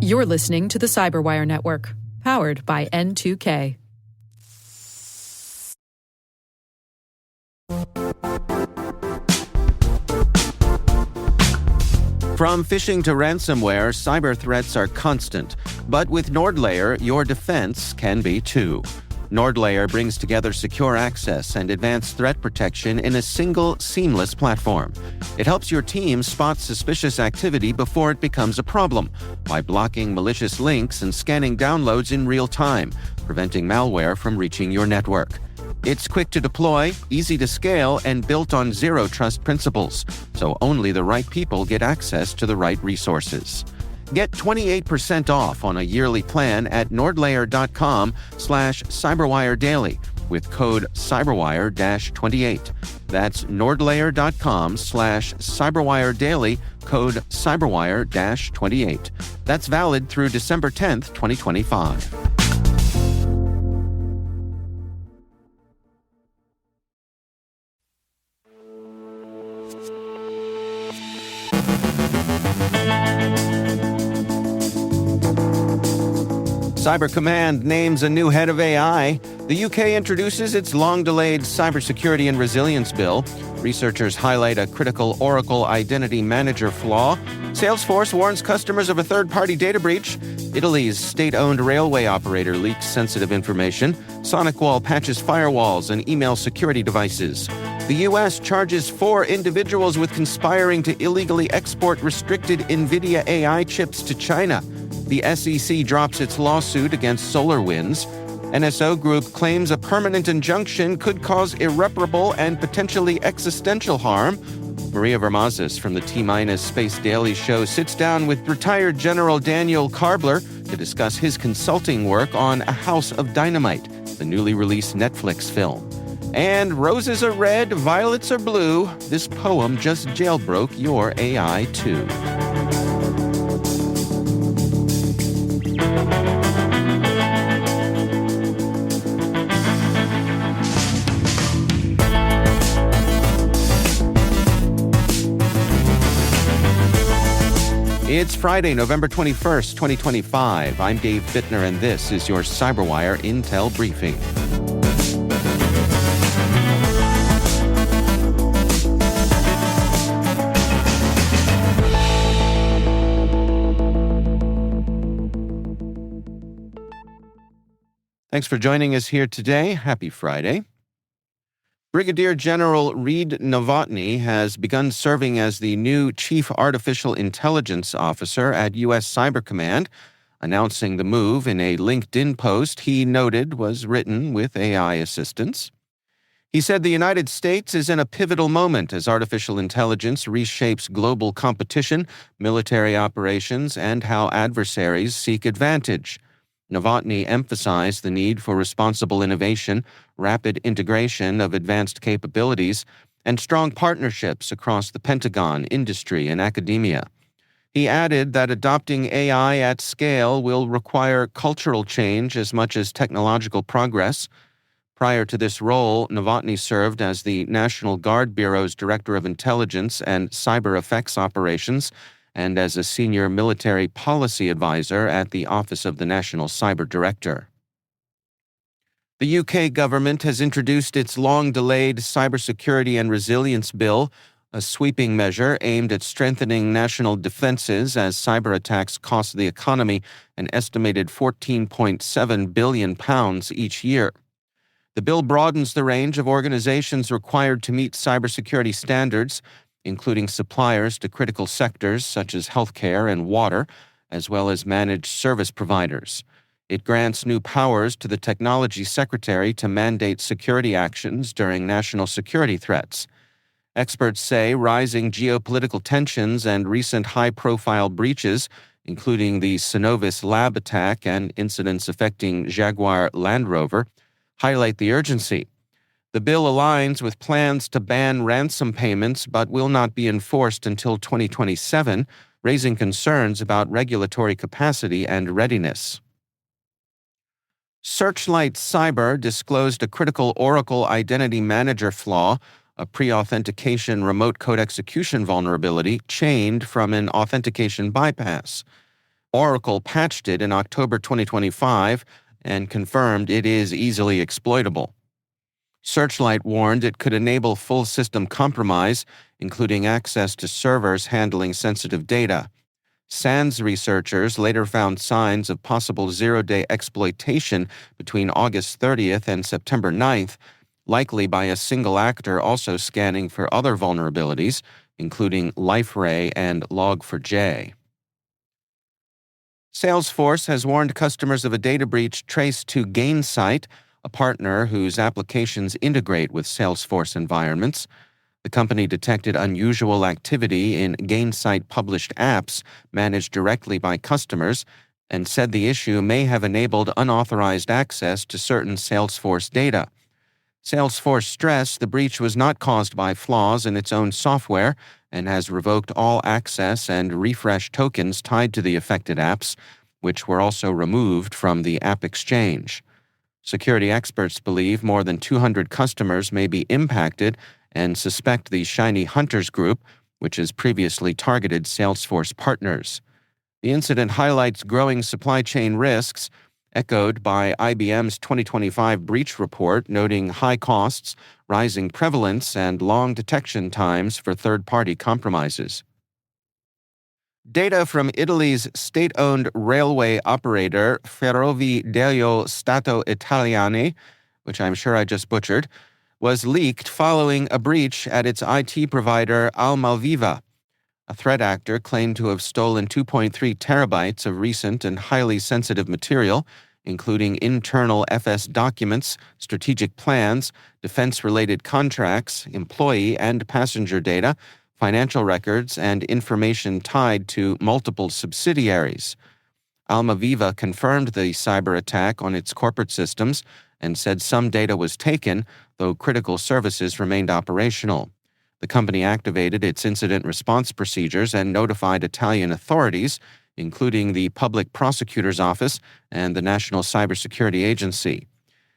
You're listening to the CyberWire Network, powered by N2K. From phishing to ransomware, cyber threats are constant. But with NordLayer, your defense can be too. NordLayer brings together secure access and advanced threat protection in a single, seamless platform. It helps your team spot suspicious activity before it becomes a problem by blocking malicious links and scanning downloads in real time, preventing malware from reaching your network. It's quick to deploy, easy to scale, and built on zero-trust principles, so only the right people get access to the right resources. Get 28% off on a yearly plan at nordlayer.com/cyberwiredaily with code CyberWire-28. That's nordlayer.com/cyberwiredaily, code CyberWire-28. That's valid through December 10th, 2025. Cyber Command names a new head of AI. The UK introduces its long-delayed Cybersecurity and Resilience Bill. Researchers highlight a critical Oracle Identity Manager flaw. Salesforce warns customers of a third-party data breach. Italy's state-owned railway operator leaks sensitive information. SonicWall patches firewalls and email security devices. The U.S. charges 4 individuals with conspiring to illegally export restricted NVIDIA AI chips to China. The SEC drops its lawsuit against SolarWinds. NSO Group claims a permanent injunction could cause irreparable and potentially existential harm. Maria Vermazis from the T-Minus Space Daily Show sits down with retired General Daniel Karbler to discuss his consulting work on A House of Dynamite, the newly released Netflix film. And roses are red, violets are blue. This poem just jailbroke your AI too. It's Friday, November 21st, 2025. I'm Dave Bittner, and this is your CyberWire Intel Briefing. Thanks for joining us here today. Happy Friday. Brigadier General Reid Novotny has begun serving as the new Chief Artificial Intelligence Officer at U.S. Cyber Command. Announcing the move in a LinkedIn post he noted was written with AI assistance. He said the United States is in a pivotal moment as artificial intelligence reshapes global competition, military operations, and how adversaries seek advantage. Novotny emphasized the need for responsible innovation, rapid integration of advanced capabilities, and strong partnerships across the Pentagon, industry, and academia. He added that adopting AI at scale will require cultural change as much as technological progress. Prior to this role, Novotny served as the National Guard Bureau's Director of Intelligence and Cyber Effects Operations, and as a senior military policy advisor at the Office of the National Cyber Director. The UK government has introduced its long-delayed Cybersecurity and Resilience Bill, a sweeping measure aimed at strengthening national defenses as cyber attacks cost the economy an estimated £14.7 billion each year. The bill broadens the range of organizations required to meet cybersecurity standards, including suppliers to critical sectors such as healthcare and water, as well as managed service providers. It grants new powers to the Technology Secretary to mandate security actions during national security threats. Experts say rising geopolitical tensions and recent high-profile breaches, including the Synovis lab attack and incidents affecting Jaguar Land Rover, highlight the urgency. The bill aligns with plans to ban ransom payments but will not be enforced until 2027, raising concerns about regulatory capacity and readiness. Searchlight Cyber disclosed a critical Oracle Identity Manager flaw, a pre-authentication remote code execution vulnerability chained from an authentication bypass. Oracle patched it in October 2025 and confirmed it is easily exploitable. Searchlight warned it could enable full system compromise, including access to servers handling sensitive data. SANS researchers later found signs of possible zero-day exploitation between August 30th and September 9th, likely by a single actor also scanning for other vulnerabilities, including LifeRay and Log4j. Salesforce has warned customers of a data breach traced to Gainsight, a partner whose applications integrate with Salesforce environments. The company detected unusual activity in Gainsight-published apps managed directly by customers and said the issue may have enabled unauthorized access to certain Salesforce data. Salesforce stressed the breach was not caused by flaws in its own software and has revoked all access and refresh tokens tied to the affected apps, which were also removed from the App Exchange. Security experts believe more than 200 customers may be impacted and suspect the Shiny Hunters Group, which has previously targeted Salesforce partners. The incident highlights growing supply chain risks, echoed by IBM's 2025 breach report noting high costs, rising prevalence, and long detection times for third-party compromises. Data from Italy's state-owned railway operator Ferrovie dello Stato Italiane, which I'm sure I just butchered, was leaked following a breach at its IT provider Almaviva. A threat actor claimed to have stolen 2.3 terabytes of recent and highly sensitive material, including internal FS documents, strategic plans, defense-related contracts, employee and passenger data, financial records, and information tied to multiple subsidiaries. Almaviva confirmed the cyber attack on its corporate systems and said some data was taken, though critical services remained operational. The company activated its incident response procedures and notified Italian authorities, including the Public Prosecutor's Office and the National Cybersecurity Agency.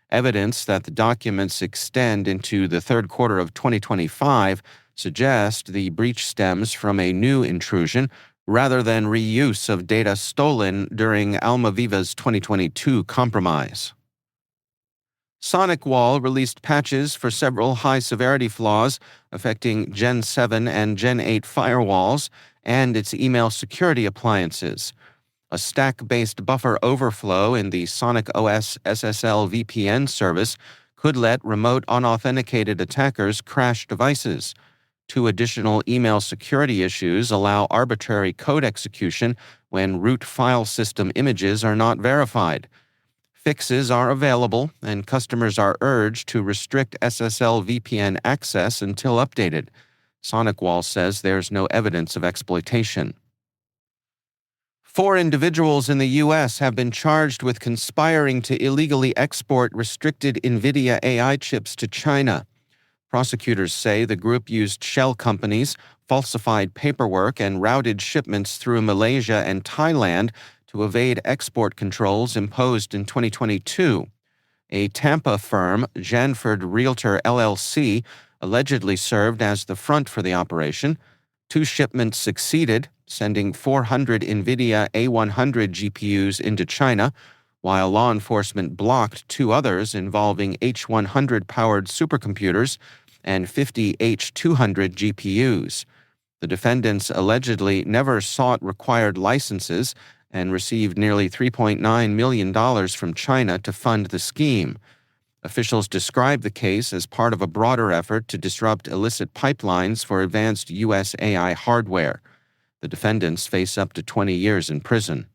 Evidence that the documents extend into the third quarter of 2025 suggest the breach stems from a new intrusion rather than reuse of data stolen during Almaviva's 2022 compromise. SonicWall released patches for several high-severity flaws affecting Gen 7 and Gen 8 firewalls and its email security appliances. A stack-based buffer overflow in the Sonic OS SSL VPN service could let remote unauthenticated attackers crash devices. 2 additional email security issues allow arbitrary code execution when root file system images are not verified. Fixes are available, and customers are urged to restrict SSL VPN access until updated. SonicWall says there's no evidence of exploitation. 4 individuals in the U.S. have been charged with conspiring to illegally export restricted NVIDIA AI chips to China. Prosecutors say the group used shell companies, falsified paperwork, and routed shipments through Malaysia and Thailand to evade export controls imposed in 2022. A Tampa firm, Janford Realtor LLC, allegedly served as the front for the operation. 2 shipments succeeded, sending 400 NVIDIA A100 GPUs into China, while law enforcement blocked 2 others involving H100-powered supercomputers and 50 H200 GPUs. The defendants allegedly never sought required licenses and received nearly $3.9 million from China to fund the scheme. Officials describe the case as part of a broader effort to disrupt illicit pipelines for advanced U.S. AI hardware. The defendants face up to 20 years in prison.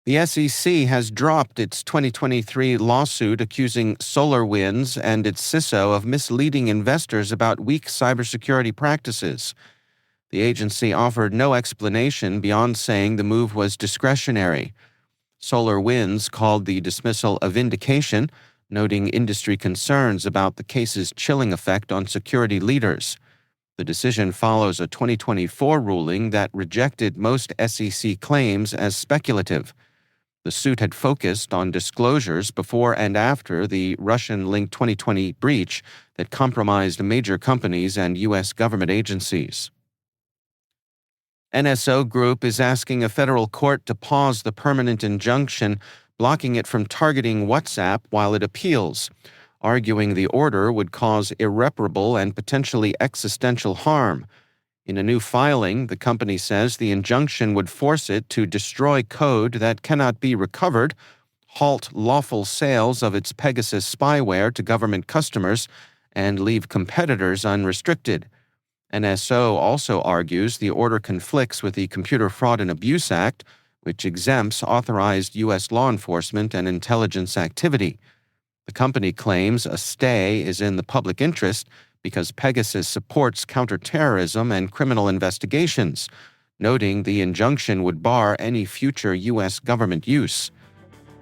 The SEC has dropped its 2023 lawsuit accusing SolarWinds and its CISO of misleading investors about weak cybersecurity practices. The agency offered no explanation beyond saying the move was discretionary. SolarWinds called the dismissal a vindication, noting industry concerns about the case's chilling effect on security leaders. The decision follows a 2024 ruling that rejected most SEC claims as speculative. The suit had focused on disclosures before and after the Russian-linked 2020 breach that compromised major companies and U.S. government agencies. NSO Group is asking a federal court to pause the permanent injunction, blocking it from targeting WhatsApp while it appeals, arguing the order would cause irreparable and potentially existential harm. In a new filing, the company says the injunction would force it to destroy code that cannot be recovered, halt lawful sales of its Pegasus spyware to government customers, and leave competitors unrestricted. NSO also argues the order conflicts with the Computer Fraud and Abuse Act, which exempts authorized U.S. law enforcement and intelligence activity. The company claims a stay is in the public interest because Pegasus supports counterterrorism and criminal investigations, noting the injunction would bar any future U.S. government use.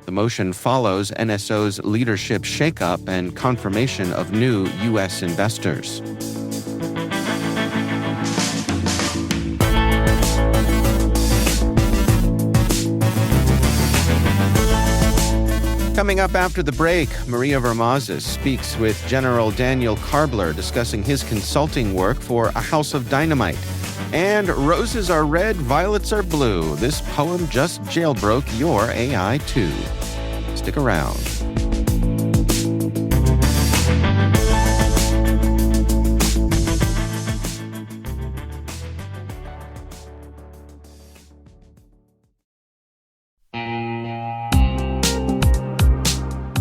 The motion follows NSO's leadership shakeup and confirmation of new U.S. investors. Coming up after the break, Maria Vermazes speaks with General Daniel Karbler discussing his consulting work for A House of Dynamite. And roses are red, violets are blue. This poem just jailbroke your AI too. Stick around.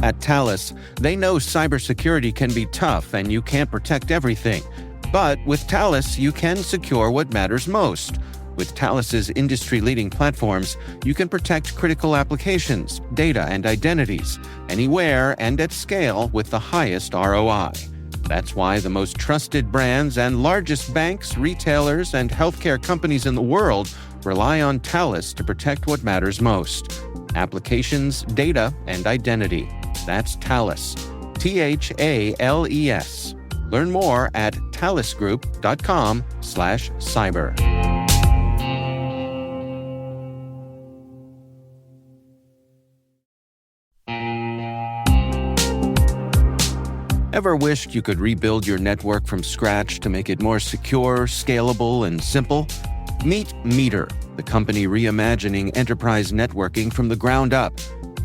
At Thales, they know cybersecurity can be tough and you can't protect everything. But with Thales, you can secure what matters most. With Thales's industry-leading platforms, you can protect critical applications, data, and identities, anywhere and at scale with the highest ROI. That's why the most trusted brands and largest banks, retailers, and healthcare companies in the world rely on Thales to protect what matters most: applications, data, and identity. That's Thales. THALES. Learn more at thalesgroup.com/cyber. Ever wished you could rebuild your network from scratch to make it more secure, scalable, and simple? Meet Meter, the company reimagining enterprise networking from the ground up.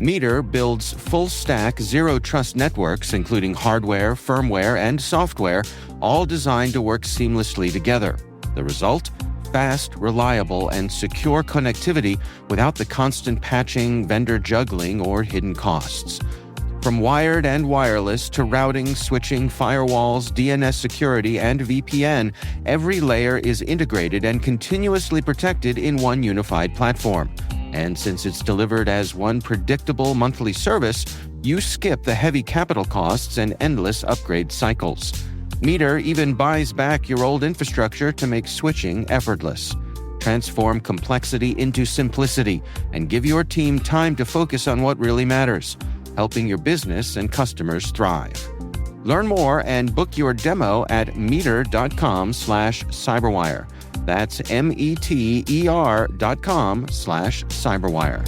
Meter builds full-stack, zero-trust networks, including hardware, firmware, and software, all designed to work seamlessly together. The result? Fast, reliable, and secure connectivity without the constant patching, vendor juggling, or hidden costs. From wired and wireless to routing, switching, firewalls, DNS security, and VPN, every layer is integrated and continuously protected in one unified platform. And since it's delivered as one predictable monthly service, you skip the heavy capital costs and endless upgrade cycles. Meter even buys back your old infrastructure to make switching effortless. Transform complexity into simplicity and give your team time to focus on what really matters: helping your business and customers thrive. Learn more and book your demo at meter.com/cyberwire. That's METER.com/cyberwire.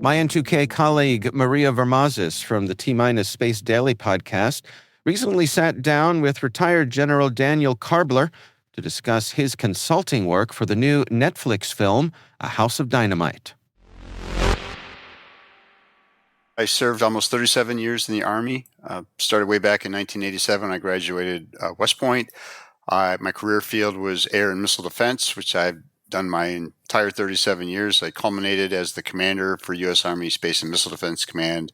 My N2K colleague Maria Vermazes from the T-Minus Space Daily podcast recently sat down with retired General Daniel Karbler to discuss his consulting work for the new Netflix film, A House of Dynamite. I served almost 37 years in the Army. Started way back in 1987. I graduated West Point. My career field was air and missile defense, which I've done my entire 37 years. I culminated as the commander for U.S. Army Space and Missile Defense Command,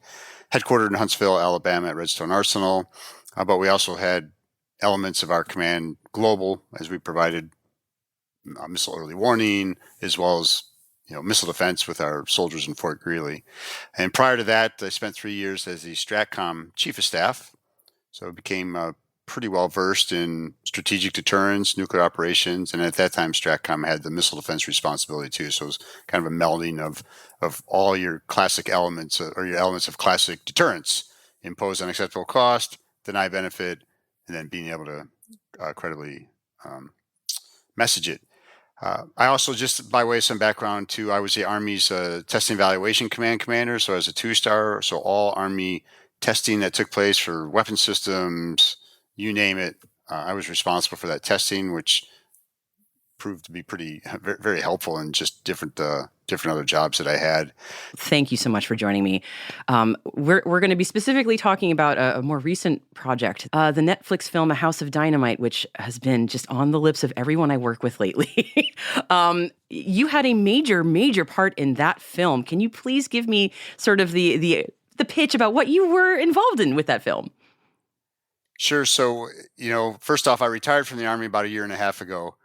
headquartered in Huntsville, Alabama at Redstone Arsenal. But we also had elements of our command global, as we provided missile early warning, as well as missile defense with our soldiers in Fort Greely. And prior to that, I spent 3 years as the STRATCOM Chief of Staff. So I became pretty well versed in strategic deterrence, nuclear operations, and at that time, STRATCOM had the missile defense responsibility too. So it was kind of a melding of all your classic elements, or your elements of classic deterrence impose unacceptable cost, deny benefit, and then being able to credibly message it. I also, just by way of some background too, I was the Army's Testing Evaluation Command commander, so I was a 2-star. So all Army testing that took place for weapon systems, you name it, I was responsible for that testing, which proved to be pretty very helpful in just different other jobs that I had. Thank you so much for joining me. We're going to be specifically talking about a more recent project, the Netflix film A House of Dynamite, which has been just on the lips of everyone I work with lately. You had a major part in that film. Can you please give me sort of the pitch about what you were involved in with that film? Sure. So, first off, I retired from the Army about 1.5 years ago.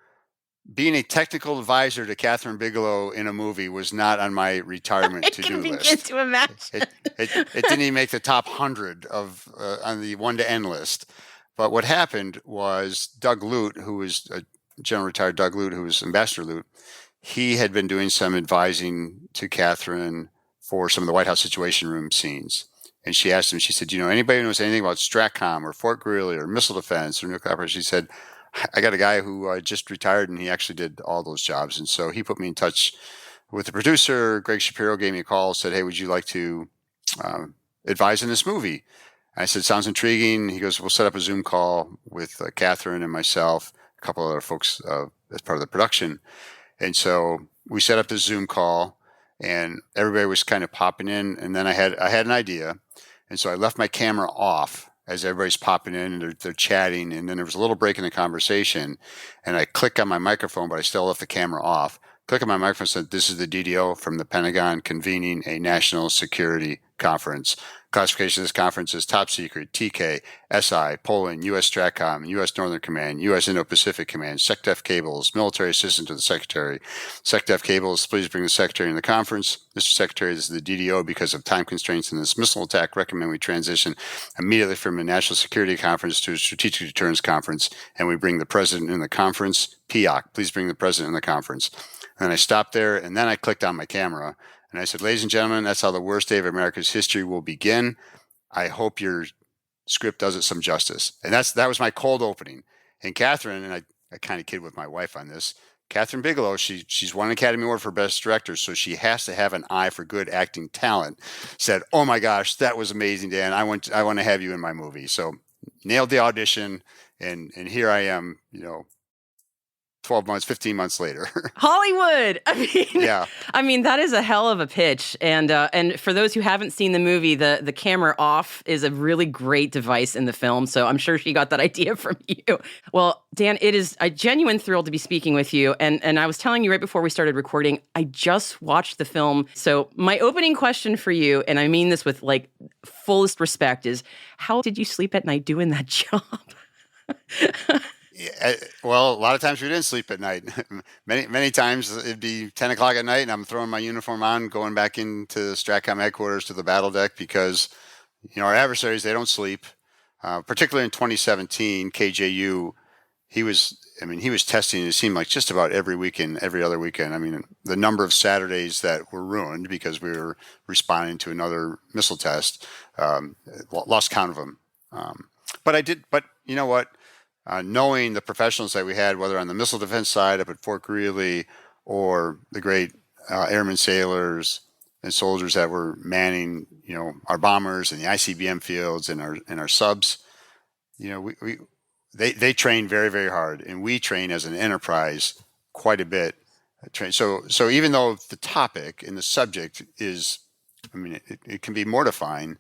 Being a technical advisor to Catherine Bigelow in a movie was not on my retirement to-do list. I can begin to imagine. It didn't even make the top 100 on the 1 to N list. But what happened was Doug Lute, who was General Retired Doug Lute, who was Ambassador Lute, he had been doing some advising to Catherine for some of the White House Situation Room scenes. And she asked him, she said, anybody who knows anything about STRATCOM or Fort Greely or missile defense or nuclear operations? She said, I got a guy who just retired, and he actually did all those jobs. And so he put me in touch with the producer. Greg Shapiro gave me a call, said, hey, would you like to advise in this movie? I said, sounds intriguing. He goes, we'll set up a Zoom call with Catherine and myself, a couple of other folks as part of the production. And so we set up the Zoom call, and everybody was kind of popping in. And then I had an idea. And so I left my camera off as everybody's popping in and they're chatting. And then there was a little break in the conversation, and I clicked on my microphone, but I still left the camera off. Click on my microphone and said, this is the DDO from the Pentagon convening a national security conference. Classification of this conference is top secret, TK, SI, Poland, U.S. STRATCOM, U.S. Northern Command, U.S. Indo-Pacific Command, SecDef cables, military assistant to the Secretary. SecDef cables, please bring the Secretary in the conference. Mr. Secretary, this is the DDO. Because of time constraints in this missile attack, recommend we transition immediately from a national security conference to a strategic deterrence conference, and we bring the President in the conference. PIOC, please bring the President in the conference. And I stopped there, and then I clicked on my camera. And I said, ladies and gentlemen, that's how the worst day of America's history will begin. I hope your script does it some justice. And that was my cold opening. And Catherine, and I kind of kid with my wife on this, Catherine Bigelow, she's won an Academy Award for Best Director, so she has to have an eye for good acting talent, said, oh my gosh, that was amazing, Dan. I want to have you in my movie. So nailed the audition, and here I am, 12 months, 15 months later. Hollywood. Yeah. I mean, that is a hell of a pitch. And for those who haven't seen the movie, the camera off is a really great device in the film. So I'm sure she got that idea from you. Well, Dan, it is a genuine thrill to be speaking with you. And I was telling you right before we started recording, I just watched the film. So my opening question for you, and I mean this with like fullest respect, is how did you sleep at night doing that job? Yeah, well, a lot of times we didn't sleep at night. Many times it'd be 10 o'clock at night, and I'm throwing my uniform on, going back into STRATCOM headquarters to the battle deck, because our adversaries, they don't sleep. Particularly in 2017, KJU, he was testing, it seemed like just about every weekend, every other weekend. I mean, the number of Saturdays that were ruined because we were responding to another missile test, lost count of them. But you know what? Knowing the professionals that we had, whether on the missile defense side up at Fort Greely, or the great airmen, sailors, and soldiers that were manning, our bombers and the ICBM fields and our subs, they train very, very hard, and we train as an enterprise quite a bit. So even though the topic and the subject is, it can be mortifying,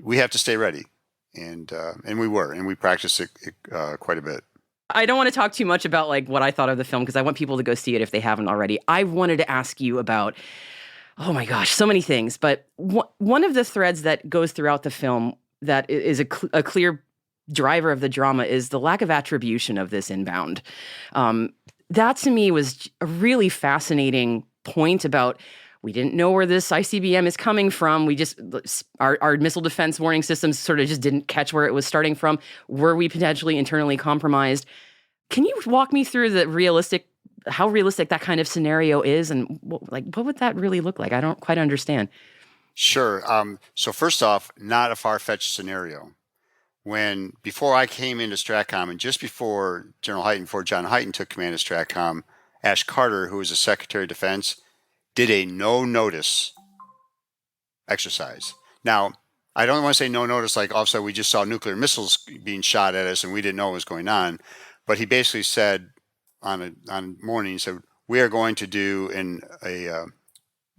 we have to stay ready. And we practiced it quite a bit. I don't want to talk too much about like what I thought of the film, because I want people to go see it if they haven't already. I wanted to ask you about, oh my gosh, so many things. But one of the threads that goes throughout the film that is a clear driver of the drama is the lack of attribution of this inbound. That to me was a really fascinating point about, we didn't know where this ICBM is coming from. Our missile defense warning systems sort of just didn't catch where it was starting from. Were we potentially internally compromised? Can you walk me through how realistic that kind of scenario is, and what would that really look like? I don't quite understand. Sure. So first off, not a far-fetched scenario. Before I came into Stratcom, and just before before John Hyten took command of Stratcom, Ash Carter, who was the Secretary of Defense, did a no-notice exercise. Now, I don't want to say no notice like all of a sudden we just saw nuclear missiles being shot at us and we didn't know what was going on. But he basically said on morning, he said, we are going to do a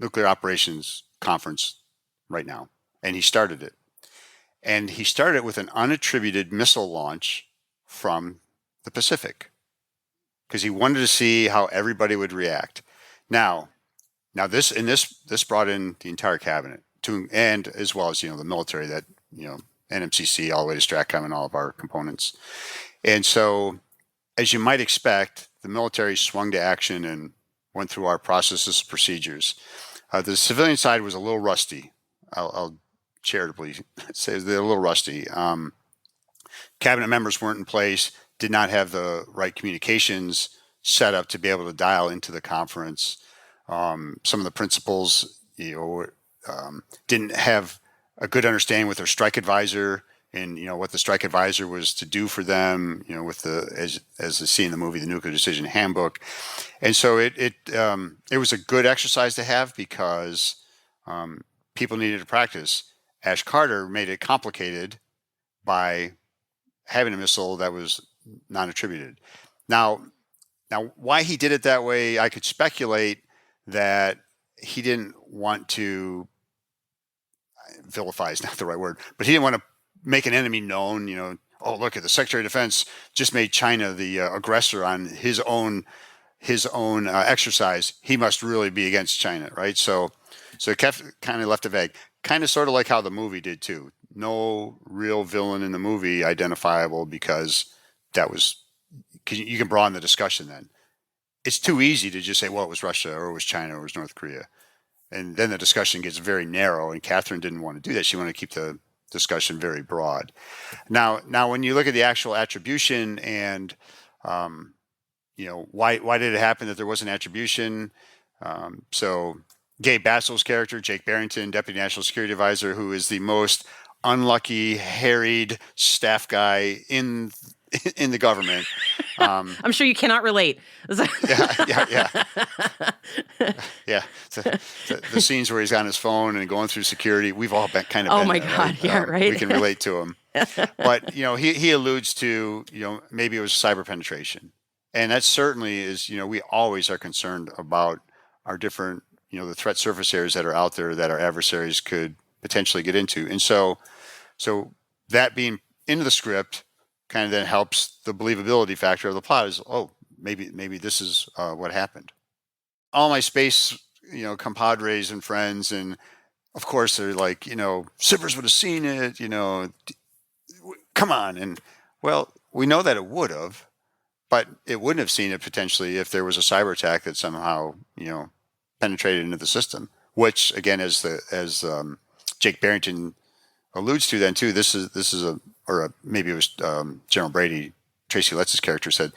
nuclear operations conference right now. And he started it. And he started it with an unattributed missile launch from the Pacific because he wanted to see how everybody would react. Now this brought in the entire cabinet and as well as, the military that, NMCC all the way to Stratcom and all of our components. And so, as you might expect, the military swung to action and went through our processes, procedures. The civilian side was a little rusty. I'll charitably say they're a little rusty. Cabinet members weren't in place, did not have the right communications set up to be able to dial into the conference. Some of the principals, didn't have a good understanding with their strike advisor and what the strike advisor was to do for them. With as they see in the movie, the Nuclear Decision Handbook, and so it was a good exercise to have because people needed to practice. Ash Carter made it complicated by having a missile that was non-attributed. Now, why he did it that way, I could speculate that he didn't want to vilify is not the right word, but he didn't want to make an enemy known. Oh, look at the Secretary of Defense just made China the aggressor on his own exercise. He must really be against China, right? So it kind of left it vague, kind of sort of like how the movie did too. No real villain in the movie identifiable because you can broaden the discussion then. It's too easy to just say, well, it was Russia or it was China or it was North Korea. And then the discussion gets very narrow, and Catherine didn't want to do that. She wanted to keep the discussion very broad. Now, when you look at the actual attribution and, why did it happen that there was an attribution? So Gabe Bassel's character, Jake Barrington, Deputy National Security Advisor, who is the most unlucky, harried staff guy in the government. I'm sure you cannot relate. Yeah. The scenes where he's on his phone and going through security, we've all been kind of. Oh been my there, God! right? Yeah, right. We can relate to him, but he alludes to maybe it was cyber penetration, and that certainly is we always are concerned about our different the threat surface areas that are out there that our adversaries could potentially get into, and so that being into the script kind of then helps the believability factor of the plot is, maybe this is what happened. All my space, compadres and friends, and of course they're like, Sippers would have seen it, come on. And well, we know that it would have, but it wouldn't have seen it potentially if there was a cyber attack that somehow, penetrated into the system, which again, as Jake Barrington alludes to then too, this is maybe it was General Brady, Tracy Letts' character said,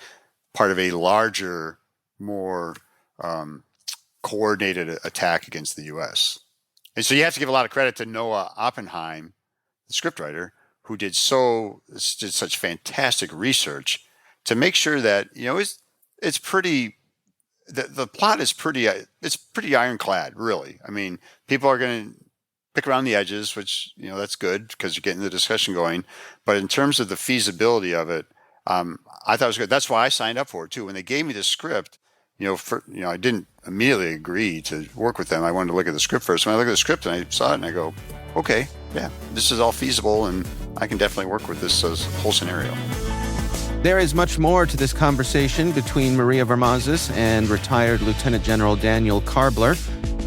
part of a larger, more coordinated attack against the U.S. And so you have to give a lot of credit to Noah Oppenheim, the scriptwriter, who did such fantastic research to make sure that it's pretty. The plot is pretty. It's pretty ironclad, really. I mean, people are going to pick around the edges, which that's good because you're getting the discussion going. But in terms of the feasibility of it, I thought it was good. That's why I signed up for it too. When they gave me the script, I didn't immediately agree to work with them. I wanted to look at the script first. When I look at the script and I saw it and I go, okay, yeah, this is all feasible and I can definitely work with this whole scenario. There is much more to this conversation between Maria Varmazis and retired Lieutenant General Daniel Karbler.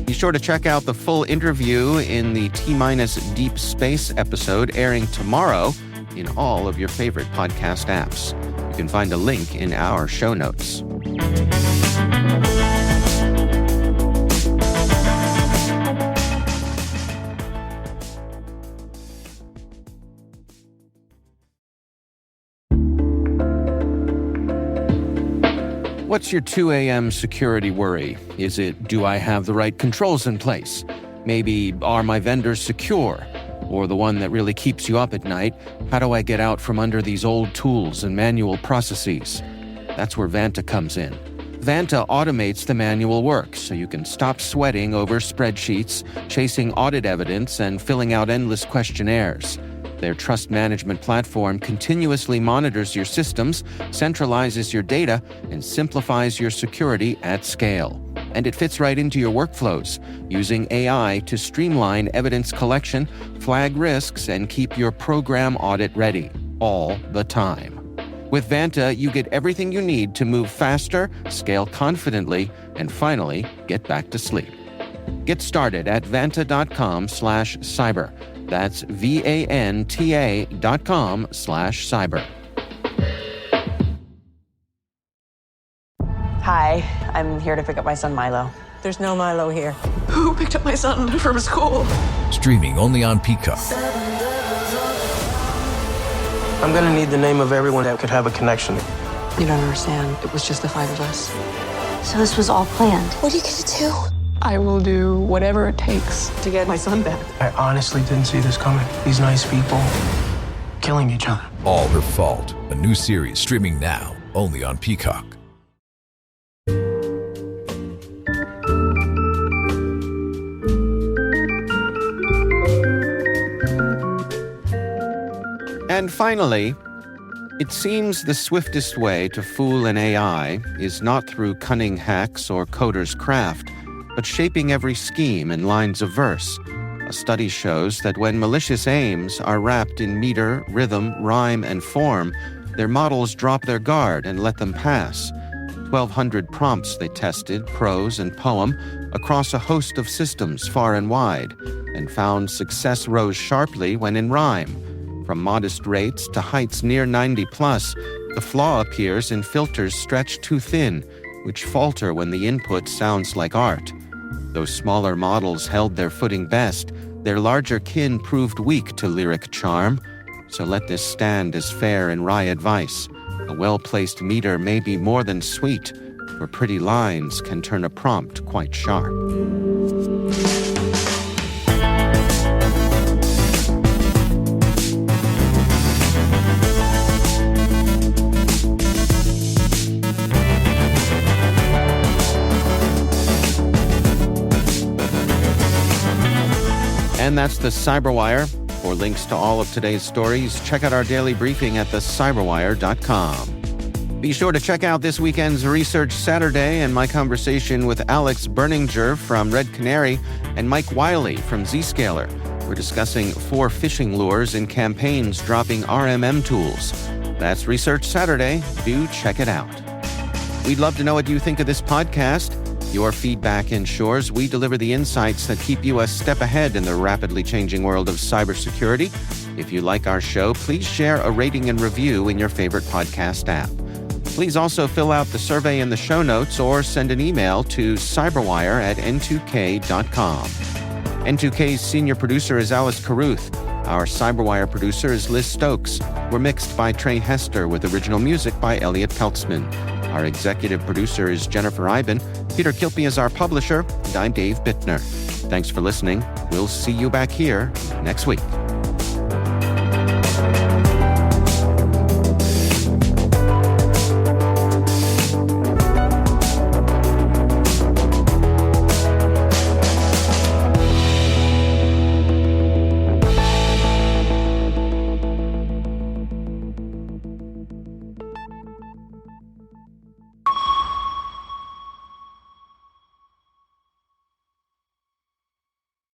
Be sure to check out the full interview in the T-Minus Deep Space episode airing tomorrow in all of your favorite podcast apps. You can find a link in our show notes. What's your 2 a.m. security worry? Is it, do I have the right controls in place? Maybe, are my vendors secure? Or the one that really keeps you up at night, how do I get out from under these old tools and manual processes? That's where Vanta comes in. Vanta automates the manual work so you can stop sweating over spreadsheets, chasing audit evidence, and filling out endless questionnaires. Their trust management platform continuously monitors your systems, centralizes your data, and simplifies your security at scale. And it fits right into your workflows, using AI to streamline evidence collection, flag risks, and keep your program audit ready, all the time. With Vanta, you get everything you need to move faster, scale confidently, and finally, get back to sleep. Get started at vanta.com/cyber. That's VANTA.com/cyber. Hi, I'm here to pick up my son Milo. There's no Milo here. Who picked up my son from school? Streaming only on Peacock. I'm gonna need the name of everyone that could have a connection. You don't understand. It was just the 5 of us. So this was all planned. What are you gonna do? I will do whatever it takes to get my son back. I honestly didn't see this coming. These nice people killing each other. All Her Fault. A new series streaming now only on Peacock. And finally, it seems the swiftest way to fool an AI is not through cunning hacks or coder's craft, but shaping every scheme in lines of verse. A study shows that when malicious aims are wrapped in meter, rhythm, rhyme, and form, their models drop their guard and let them pass. 1,200 prompts they tested, prose and poem, across a host of systems far and wide, and found success rose sharply when in rhyme. From modest rates to heights near 90+, the flaw appears in filters stretched too thin, which falter when the input sounds like art. Those smaller models held their footing best, their larger kin proved weak to lyric charm. So let this stand as fair and wry advice. A well-placed meter may be more than sweet, for pretty lines can turn a prompt quite sharp. And that's the CyberWire. For links to all of today's stories, check out our daily briefing at thecyberwire.com. Be sure to check out this weekend's Research Saturday and my conversation with Alex Berninger from Red Canary and Mike Wiley from Zscaler. We're discussing 4 phishing lures in campaigns dropping RMM tools. That's Research Saturday. Do check it out. We'd love to know what you think of this podcast. Your feedback ensures we deliver the insights that keep you a step ahead in the rapidly changing world of cybersecurity. If you like our show, please share a rating and review in your favorite podcast app. Please also fill out the survey in the show notes or send an email to cyberwire@n2k.com. N2K's senior producer is Alice Carruth. Our CyberWire producer is Liz Stokes. We're mixed by Trey Hester with original music by Elliot Peltzman. Our executive producer is Jennifer Iben. Peter Kilpie is our publisher, and I'm Dave Bittner. Thanks for listening. We'll see you back here next week.